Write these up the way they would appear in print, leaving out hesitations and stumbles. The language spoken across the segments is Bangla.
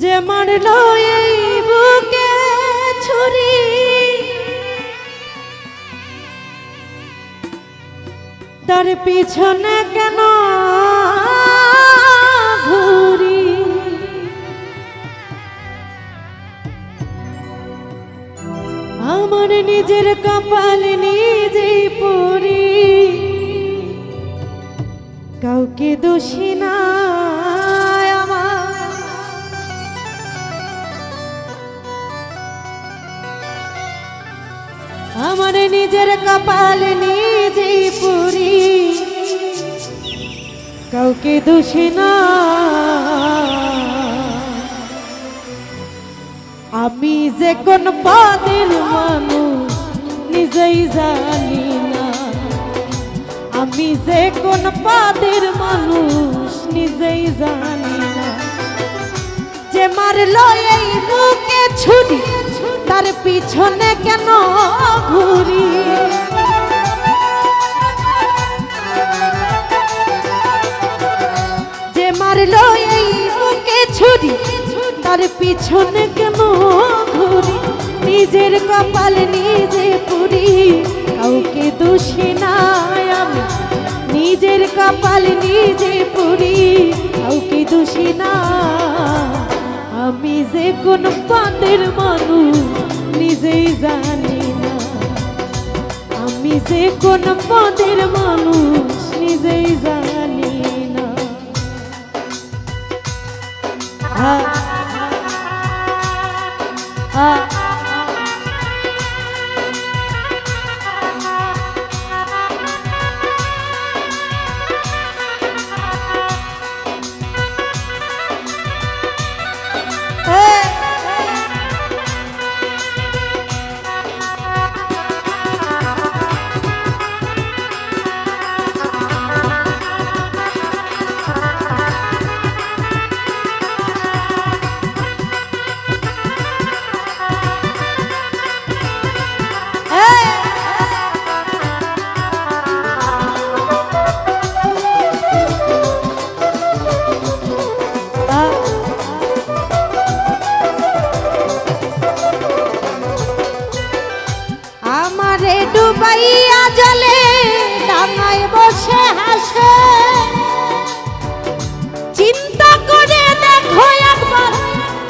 যে মারলো এই বুকে ছুরি, তার পিছনে কেন ঘুরি? আমার নিজের কপাল নিজেই পুরি, কাউকে দোষী না আমার নিজের কপাল নিজেই পুরি, কাউকে দোষী না। আমি যে কোন পদের মানুষ নিজেই জানি না, আমি যে কোন পদের মানুষ নিজেই জানি না। যে মারলো এই বুকে ছুরি, তার পিছনে কেন ঘুরি? যে মারলো এই বুকে ছুরি, তার পিছনে কেন ঘুরি? নিজের কপাল নিজে পুরি, কাউকে দোষী নাই আমি। নিজের কপাল নিজে পুরি, কাউকে দোষী না। আমি যে কোন পদের মানুষ নিজেই জানি না, আমি যে কোন পদের মানুষ নিজেই জানি না। আমারে ডুবাইয়া জলে ডাঙায় বসে হাসে, চিন্তা করে দেখো একবার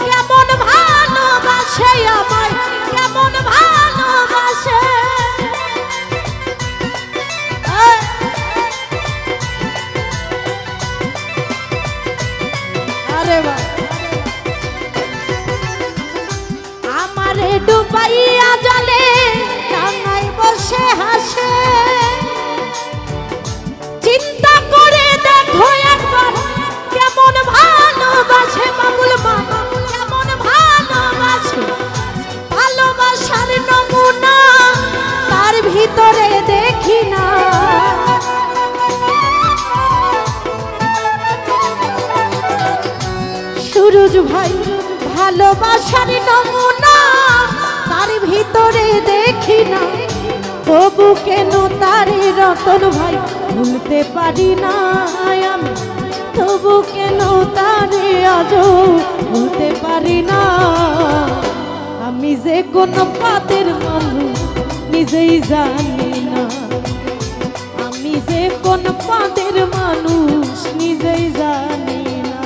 কেমন ভালোবাসে আমায়, কেমন ভালোবাসে। আরে বাবা, আমারে ডুবাইয়া জলে ডাঙায় বসে হাসে, চিন্তা করে দেখো একবার কেমন ভালোবাসে। বাবুল মামা কেমন ভালোবাসে, ভালোবাসার নমুনা তার ভিতরে দেখি না। সুরজ ভাই ভালোবাসার নমুনা তার ভিতরে দেখি না, তবু কেন তারে রতন ভাই ভুলতে পারি না আমি, তবু কেন তারে আজও ভুলতে পারি না। আমি যে কোন পদের মানুষ নিজেই জানি না, আমি যে কোন পদের মানুষ নিজেই জানি না।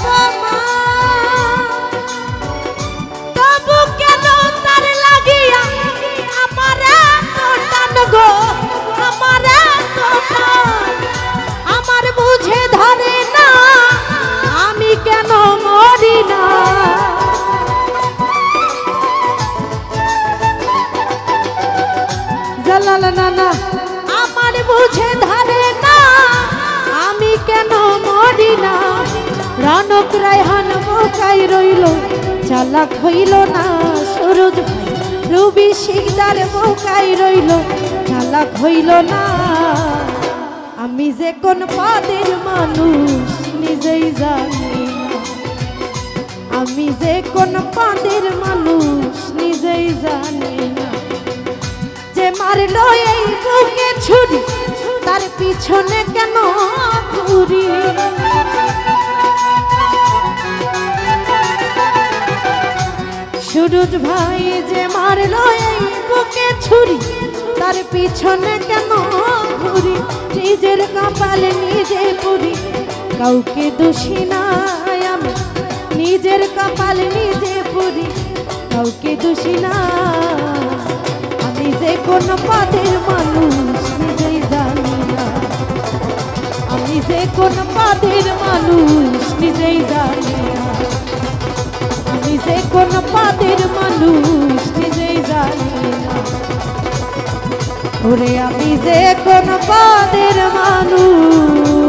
অপমান, তবু কেন তার লাগিয়া আমার এত টান গো, আমার এত টান। আমার বুঝে ধরে না আমি কেন মরি না। জালাল নানা আমার বুঝে ধরে না আমি কেন মরি না। রনক রায়হান মোকাই রইল, চালাক হইল না। সুরজ ভাই রবি শিকদার মোকাই রইল, চালাক হইল না। আমি যে কোন পদের মানুষ নিজেই জানি না, আমি যে কোন পদের মানুষ নিজেই জানি না। যে মারলো এই বুকে ছুরি তার পিছনে কেন ঘুরি। সুরজ ভাই যে মারলো এই বুকে ছুরি তার পিছনে কেন ঘুরি। নিজের কপাল নিজে পুরি, কাউকে দোষী নাই আমি। নিজের কপাল নিজে পুরি, কাউকে দোষী না। আমি যে কোন পদের মানুষ নিজেই জানি না, আমি যে কোন পদের মানুষ নিজেই জানি না, আমি যে কোন পদের মানুষ নিজেই জানি না। ওরে আমি যে কোন পদের মানুষ